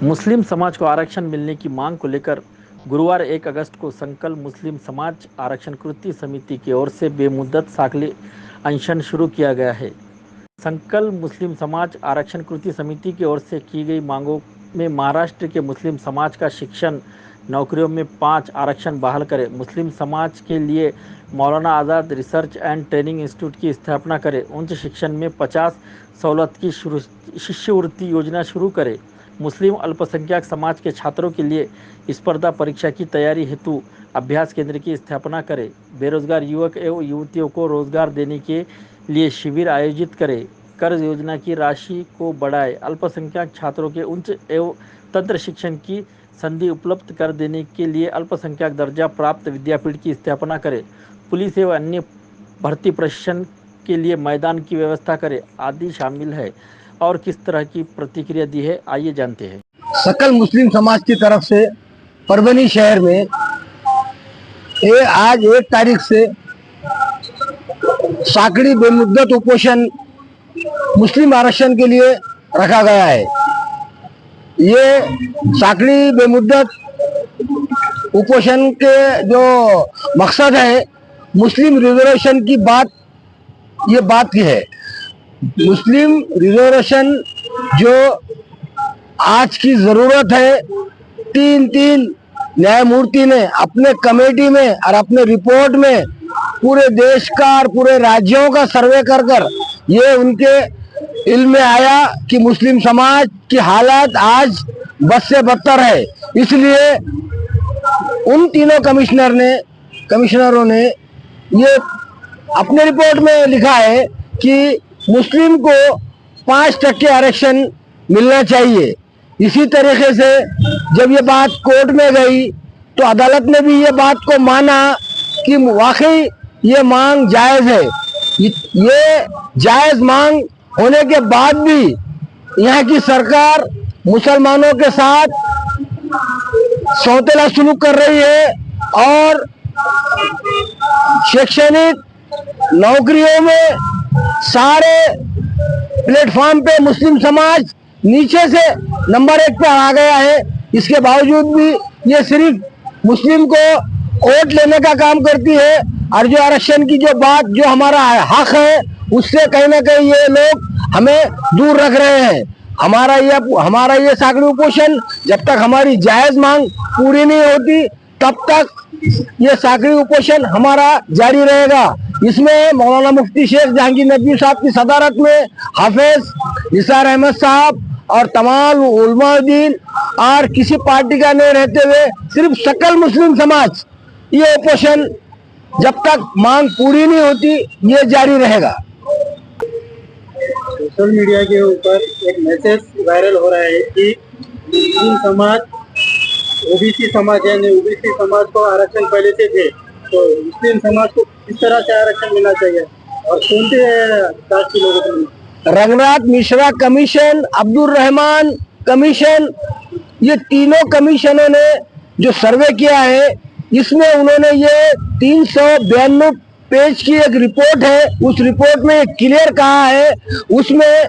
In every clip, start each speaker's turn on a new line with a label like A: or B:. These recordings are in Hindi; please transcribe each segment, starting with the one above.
A: मुस्लिम समाज को आरक्षण मिलने की मांग को लेकर गुरुवार 1 अगस्त को संकल्प मुस्लिम समाज आरक्षण कृति समिति की ओर से बेमुद्दत साकली अनशन शुरू किया गया है। संकल्प मुस्लिम समाज आरक्षण कृति समिति की ओर से की गई मांगों में महाराष्ट्र के मुस्लिम समाज का शिक्षण नौकरियों में 5 आरक्षण बहाल करें, मुस्लिम समाज के लिए मौलाना आज़ाद रिसर्च एंड ट्रेनिंग इंस्टीट्यूट की स्थापना करें, उच्च शिक्षण में 50 सहूलत की शिष्यवृत्ति योजना शुरू करें, मुस्लिम अल्पसंख्यक समाज के छात्रों के लिए स्पर्धा परीक्षा की तैयारी हेतु अभ्यास केंद्र की स्थापना करें, बेरोजगार युवक एवं युवतियों को रोजगार देने के लिए शिविर आयोजित करें, कर्ज योजना की राशि को बढ़ाए, अल्पसंख्यक छात्रों के उच्च एवं तंत्र शिक्षण की संधि उपलब्ध कर देने के लिए अल्पसंख्यक दर्जा प्राप्त विद्यापीठ की स्थापना करें, पुलिस एवं अन्य भर्ती प्रशिक्षण के लिए मैदान की व्यवस्था करें आदि शामिल है। और किस तरह की प्रतिक्रिया दी है, आइए जानते हैं।
B: सकल मुस्लिम समाज की तरफ से परभनी शहर में आज 1 तारीख से साकड़ी बेमुद्दत उपोषण मुस्लिम आरक्षण के लिए रखा गया है। ये साकड़ी बेमुद्दत उपोषण के जो मकसद है, मुस्लिम रिजर्वेशन की बात की है। मुस्लिम रिजर्वेशन जो आज की जरूरत है, 3 न्यायमूर्ति ने अपने कमेटी में और अपने रिपोर्ट में पूरे देश का और पूरे राज्यों का सर्वे कर ये उनके इल्म में आया कि मुस्लिम समाज की हालत आज बद से बदतर है। इसलिए उन तीनों कमिश्नरों ने ये अपने रिपोर्ट में लिखा है कि मुस्लिम को 5% आरक्षण मिलना चाहिए। इसी तरीके से जब ये बात कोर्ट में गई तो अदालत ने भी ये बात को माना कि वाकई ये मांग जायज है। ये जायज मांग होने के बाद भी यहाँ की सरकार मुसलमानों के साथ सौतेला सुलूक कर रही है और शैक्षणिक नौकरियों में सारे प्लेटफॉर्म पे मुस्लिम समाज नीचे से नंबर 1 पे आ गया है। इसके बावजूद भी ये सिर्फ मुस्लिम को वोट लेने का काम करती है और जो आरक्षण की जो बात, जो हमारा हक है, उससे कहीं ना कहीं ये लोग हमें दूर रख रहे हैं। हमारा ये साकड़ी उपोषण जब तक हमारी जायज मांग पूरी नहीं होती तब तक ये साकड़ी उपोषण हमारा जारी रहेगा। इसमें मौलाना मुफ्ती शेख जहांगीर नदवी साहब की सदारत में हाफिज निसार अहमद साहब और तमाम उलमा-ए-दीन और किसी पार्टी का नहीं रहते हुए सिर्फ सकल मुस्लिम समाज ये उपोषण जब तक मांग पूरी नहीं होती ये जारी रहेगा।
C: सोशल मीडिया के ऊपर एक मैसेज वायरल हो रहा है कि मुस्लिम समाज ओबीसी समाज यानी ओबीसी समाज को आरक्षण पहले से थे, तो मुस्लिम समाज को किस तरह से आरक्षण मिलना चाहिए और कौन से कास्ट के लोगों को?
B: रंगनाथ मिश्रा कमीशन, अब्दुल रहमान कमीशन, ये तीनों कमीशनों ने जो सर्वे किया है इसमें उन्होंने ये 392 पेज की एक रिपोर्ट है। उस रिपोर्ट में क्लियर कहा है, उसमें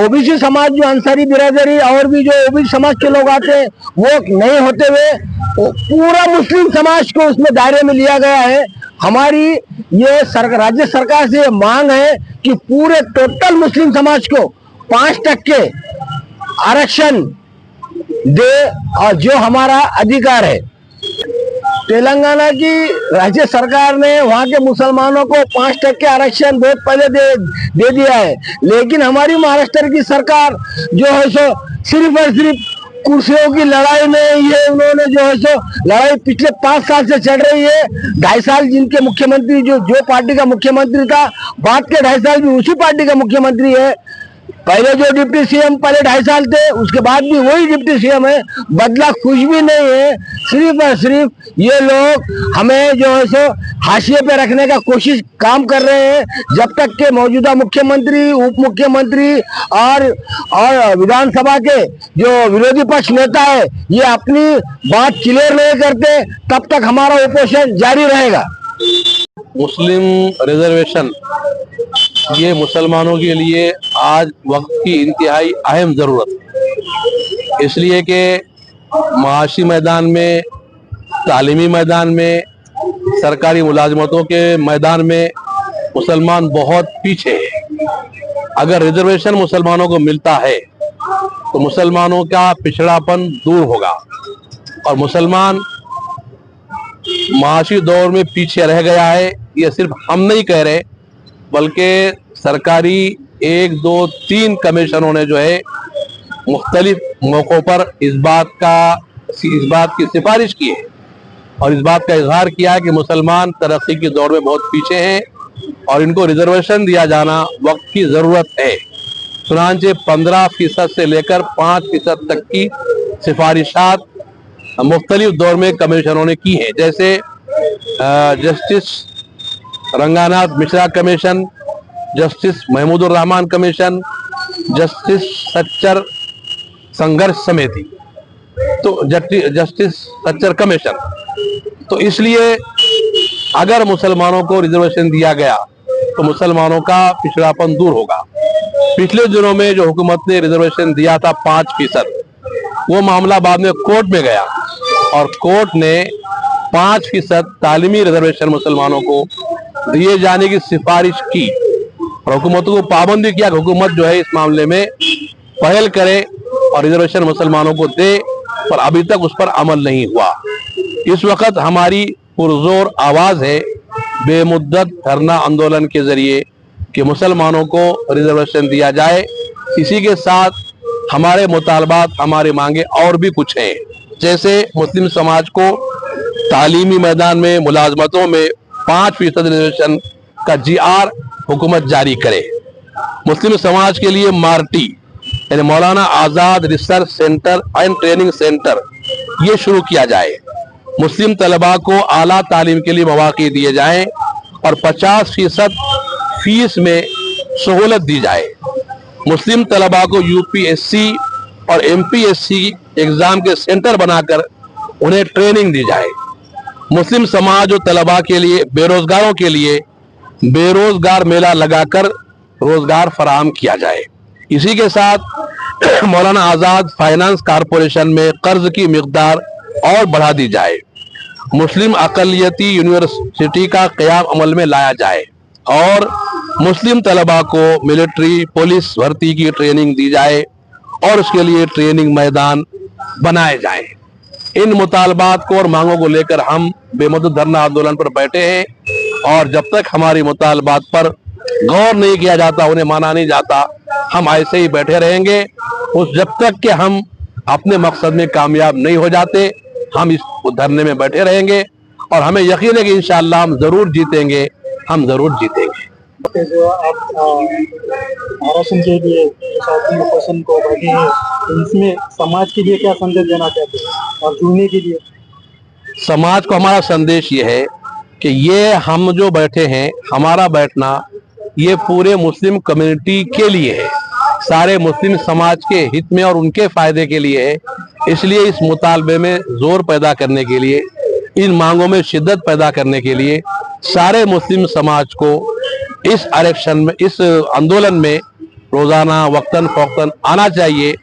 B: ओबीसी समाज जो अंसारी बिरादरी और भी जो ओबीसी समाज के लोग आते हैं वो नहीं होते हुए पूरा मुस्लिम समाज को उसमें दायरे में लिया गया है। हमारी ये राज्य सरकार से मांग है कि पूरे टोटल मुस्लिम समाज को 5% आरक्षण दे और जो हमारा अधिकार है। तेलंगाना की राज्य सरकार ने वहां के मुसलमानों को 5% आरक्षण बहुत पहले दे दिया है, लेकिन हमारी महाराष्ट्र की सरकार जो है सो सिर्फ और सिर्फ कुर्सियों की लड़ाई में ये उन्होंने जो है सो लड़ाई पिछले 5 साल से चल रही है। 2.5 साल जिनके मुख्यमंत्री जो पार्टी का मुख्यमंत्री था, बाद के 2.5 साल भी उसी पार्टी का मुख्यमंत्री है। पहले जो डिप्टी सीएम पहले 2.5 साल थे, उसके बाद भी वही डिप्टी सीएम है, बदला कुछ भी नहीं है। सिर्फ और सिर्फ ये लोग हमें जो है सो हाशिए पे रखने का कोशिश काम कर रहे हैं। जब तक के मौजूदा मुख्यमंत्री, उप मुख्यमंत्री और विधानसभा के जो विरोधी पक्ष नेता है ये अपनी बात क्लियर नहीं करते तब तक हमारा उपोषण जारी रहेगा।
D: मुस्लिम रिजर्वेशन ये मुसलमानों के लिए आज वक्त की इंतहाई अहम जरूरत है। इसलिए कि माशी मैदान में, तालीमी मैदान में, सरकारी मुलाजमतों के मैदान में मुसलमान बहुत पीछे है। अगर रिजर्वेशन मुसलमानों को मिलता है तो मुसलमानों का पिछड़ापन दूर होगा और मुसलमान माशी दौर में पीछे रह गया है। ये सिर्फ हम नहीं कह रहे, बल्कि सरकारी 1, 2, 3 कमीशनों ने जो है मुख्तलिफ मौकों पर इस बात की सिफारिश की है और इस बात का इजहार किया है कि मुसलमान तरक्की की दौड़ में बहुत पीछे हैं और इनको रिजर्वेशन दिया जाना वक्त की जरूरत है। चुनांचे 15% से लेकर 5% तक की सिफारिशात मुख्तलिफ दौर में कमीशनों ने की है, जैसे justice Ranganath Mishra commission, justice Mahmoodur Rahman commission, justice Sachar Sangharsh Samiti, तो जस्टिस सच्चर कमीशन। तो इसलिए अगर मुसलमानों को रिजर्वेशन दिया गया तो मुसलमानों का पिछड़ापन दूर होगा। पिछले दिनों में जो हुकूमत ने रिजर्वेशन दिया था 5%, वो मामला बाद में कोर्ट में गया और कोर्ट ने 5% तालीमी रिजर्वेशन मुसलमानों को दिए जाने की सिफारिश की और हुकूमत को पाबंदी किया कि हुकूमत जो है इस मामले में पहल करे और रिजर्वेशन मुसलमानों को दे, पर अभी तक उस पर अमल नहीं हुआ। इस वक्त हमारी पुरजोर आवाज है बेमुद्दत धरना आंदोलन के जरिए कि मुसलमानों को रिजर्वेशन दिया जाए। इसी के साथ हमारे मुतालबात, हमारी मांगे और भी कुछ हैं, जैसे मुस्लिम समाज को तालीमी मैदान में, मुलाजमतों में 5% रिजर्वेशन का GR हुकूमत जारी करे। मुस्लिम समाज के लिए मार्टी यानी Maulana Azad research centre and training centre ये शुरू किया जाए। मुस्लिम तलबा को आला तालीम के लिए मौके दिए जाएं और 50% फीस में सहूलत दी जाए। मुस्लिम तलबा को UPSC और MPSC एग्जाम के सेंटर बनाकर उन्हें ट्रेनिंग दी जाए। मुस्लिम समाज और तलबा के लिए, बेरोजगारों के लिए बेरोजगार मेला लगाकर रोजगार फराहम किया जाए। इसी के साथ मौलाना आजाद फाइनेंस कॉरपोरेशन में कर्ज की मिकदार और बढ़ा दी जाए। मुस्लिम अकलियती यूनिवर्सिटी का क़याम अमल में लाया जाए और मुस्लिम तलबा को मिलिट्री पुलिस भर्ती की ट्रेनिंग दी जाए और उसके लिए ट्रेनिंग मैदान बनाए जाए। इन मुतालबात को और मांगों को लेकर हम बेमुद्दत धरना आंदोलन पर बैठे हैं और जब तक हमारी मुतालबात पर गौर नहीं किया जाता, उन्हें माना नहीं जाता, हम ऐसे ही बैठे रहेंगे। जब तक कि हम अपने मकसद में कामयाब नहीं हो जाते, हम इस धरने में बैठे रहेंगे और हमें यकीन है कि इंशाअल्लाह हम जरूर जीतेंगे, हम जरूर जीतेंगे।
C: जो आप आरक्षण के लिए शासन को बैठे हैं, इसमें समाज के लिए क्या संदेश देना चाहते हैं और जुड़ने के लिए?
D: समाज को हमारा संदेश ये है कि ये हम जो बैठे हैं, हमारा बैठना ये पूरे मुस्लिम कम्युनिटी के लिए है, सारे मुस्लिम समाज के हित में और उनके फायदे के लिए है। इसलिए इस मुतालबे में जोर पैदा करने के लिए, इन मांगों में शिद्दत पैदा करने के लिए सारे मुस्लिम समाज को इस आरक्षण में, इस आंदोलन में रोजाना वक्तन फौक्तन आना चाहिए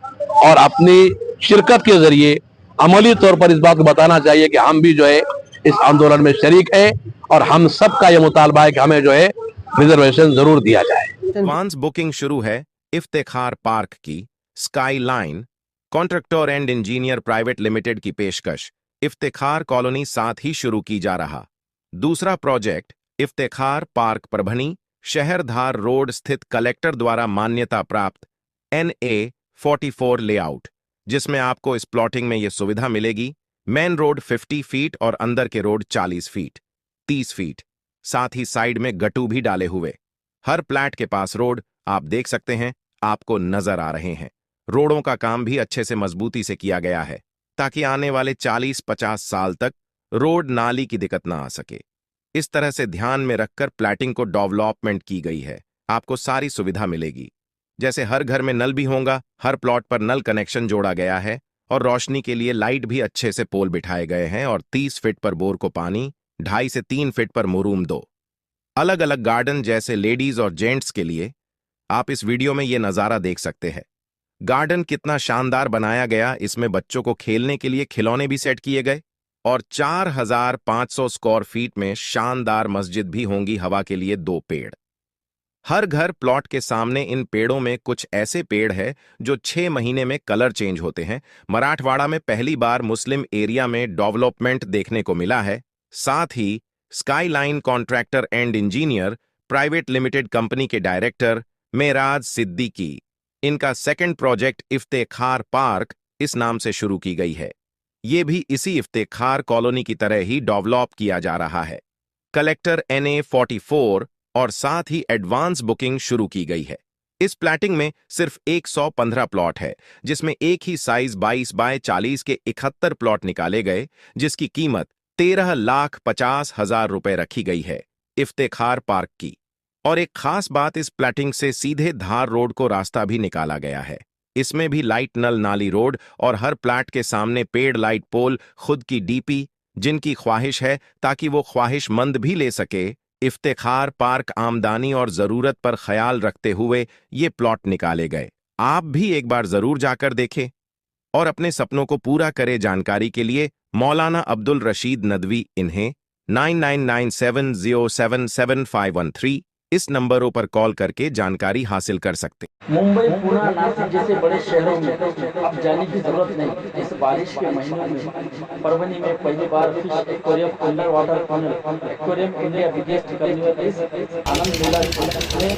D: और अपनी शिरकत के जरिए अमली तौर पर इस बात को बताना चाहिए कि हम भी जो है इस आंदोलन में शरीक है और हम सबका यह मुतालबा है कि हमें जो है रिजर्वेशन जरूर दिया जाए।
E: एडवांस बुकिंग शुरू है इफ्तिखार पार्क की। Sky line contractor and engineer private limited की पेशकश इफ्तिखार कॉलोनी साथ ही शुरू की जा रहा। दूसरा प्रोजेक्ट इफ्तिखार पार्क परभनी शहरधार रोड स्थित कलेक्टर द्वारा मान्यता प्राप्त NA 44 लेआउट, जिसमें आपको इस प्लॉटिंग में यह सुविधा मिलेगी। मेन रोड 50 फीट और अंदर के रोड 40 फीट 30 फीट, साथ ही साइड में गट्टू भी डाले हुए। हर प्लैट के पास रोड आप देख सकते हैं, आपको नजर आ रहे हैं। रोडों का काम भी अच्छे से मजबूती से किया गया है ताकि आने वाले 40-50 साल तक रोड नाली की दिक्कत ना आ सके। इस तरह से ध्यान में रखकर प्लैटिंग को डेवलपमेंट की गई है। आपको सारी सुविधा मिलेगी, जैसे हर घर में नल भी होगा, हर प्लॉट पर नल कनेक्शन जोड़ा गया है और रोशनी के लिए लाइट भी अच्छे से पोल बिठाए गए हैं और 30 फीट पर बोर को पानी, 2.5 से 3 फीट पर मुरूम 2। अलग अलग गार्डन जैसे लेडीज और जेंट्स के लिए आप इस वीडियो में ये नज़ारा देख सकते हैं। गार्डन कितना शानदार बनाया गया, इसमें बच्चों को खेलने के लिए खिलौने भी सेट किए गए और 4,500 स्क्वायर फीट में शानदार मस्जिद भी होंगी। हवा के लिए 2 पेड़। हर घर प्लॉट के सामने इन पेड़ों में कुछ ऐसे पेड़ है जो 6 महीने में कलर चेंज होते हैं। मराठवाड़ा में पहली बार मुस्लिम एरिया में डेवलपमेंट देखने को मिला है। साथ ही Skyline contractor and engineer private limited company के डायरेक्टर मेराज सिद्दीकी, इनका सेकंड प्रोजेक्ट इफ्तेखार पार्क इस नाम से शुरू की गई है। ये भी इसी इफ्तेखार कॉलोनी की तरह ही डेवलप किया जा रहा है। कलेक्टर NA 44 और साथ ही एडवांस बुकिंग शुरू की गई है। इस प्लैटिंग में सिर्फ 115 प्लॉट है, जिसमें एक ही साइज 22 बाय 40 के 71 प्लॉट निकाले गए, जिसकी कीमत 13,50,000 रुपए रखी गई है इफ्तेखार पार्क की। और एक खास बात, इस प्लैटिंग से सीधे धार रोड को रास्ता भी निकाला गया है। इसमें भी लाइट नल नाली रोड और हर प्लाट के सामने पेड़ लाइट पोल, खुद की DP, जिनकी ख्वाहिश है ताकि वो ख्वाहिशमंद भी ले सके। इफ्तेखार पार्क आमदनी और जरूरत पर ख्याल रखते हुए ये प्लॉट निकाले गए। आप भी एक बार जरूर जाकर देखें और अपने सपनों को पूरा करें। जानकारी के लिए मौलाना अब्दुल रशीद नदवी, इन्हें 9997077513 इस नंबरों पर कॉल करके जानकारी हासिल कर सकते।
A: मुंबई, पुणे, नासिक जैसे बड़े शहरों में अब जाने की जरूरत नहीं। इस बारिश के महीनों में परभनी में पहली बार fish aquarium, under water tunnel aquarium, India biggest carnival इस आनंद मेला में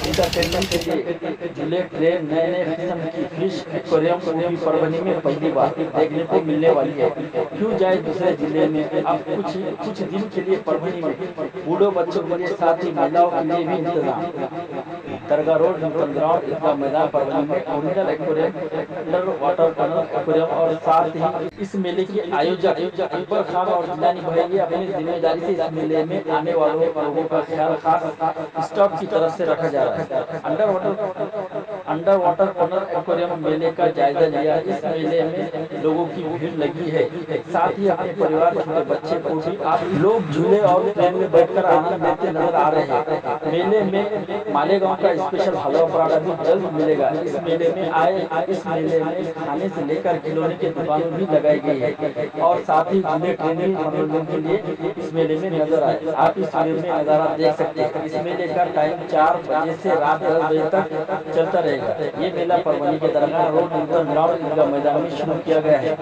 A: इंटरटेनमेंट के लिए झूले, ट्रेन, नए नए किस्म की फिश एक्वेरियम को भी परभनी में पहली बार देखने को मिलने वाली है। क्यों जाए दूसरे जिले में। अब कुछ दिन के लिए परभनी में बूढ़ों बच्चों के लिए, साथ ही महिलाओं के लिए भी इंतजाम। दरगाह रोड, न्यूटन ग्राउंड, ईदगाह मैदान परभनी में original aquarium, under water tunnel aquarium और साथ ही इस मेले के आयोजक अकबर खान और जिलानी भाई अपनी जिम्मेदारी से इस मेले में आने वालों लोगों का ख्याल खास स्टाफ की तरफ से रखा जा रहा है। अंडर वाटर टनल एक्वेरियम मेले का जायजा लिया। इस मेले में लोगों की भीड़ लगी है। साथ ही अपने परिवार, छोटे बच्चे को भी आप लोग झूले और ट्रेन में बैठकर आनंद लेते नजर आ रहे हैं। मेले में मालेगांव का स्पेशल हलवा पराठा भी जल्द मिलेगा। इस मेले में खाने से लेकर खिलौने की दुकानें भी लगाई गई है और साथ ही झूले, ट्रेनिंग मनोरंजन के लिए इस मेले में नजर आए। आप इस मेले में नजारा देख सकते हैं। इस मेले का टाइम 4 बजे से रात 10 बजे तक चलता रहेगा। ये मेला परभनी के दरगाह रोड, न्यूटन ग्राउंड, ईदगाह मैदान में शुरू किया गया है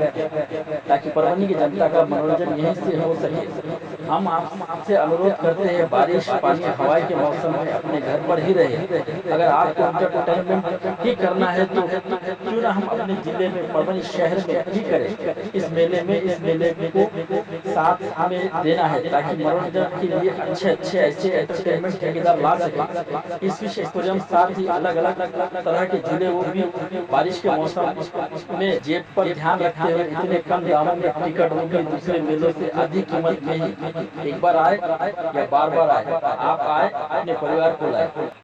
A: ताकि परभनी की जनता का मनोरंजन यहीं से हो सके। हम आपसे अनुरोध करते हैं, बारिश, पानी, हवाई के मौसम में अपने घर पर ही रहे। अगर आपको एंटरटेनमेंट ही करना है तो क्यों ना हम अपने जिले में, परभनी शहर में ही करें। इस मेले को साथ हमें देना है ताकि मनोरंजन के लिए अच्छे ऐसे एंटरटेनमेंट ठेकेदार ला सके। इस फिश एक्वेरियम साथ ही अलग तरह के झूले, वो भी बारिश के मौसम में जेब पर ध्यान रखते हुए इतने कम दामों में टिकट, वो भी दूसरे मेलों से अधिक कीमत में ही। एक बार आए या बार आए, आप आए, अपने परिवार को लाए।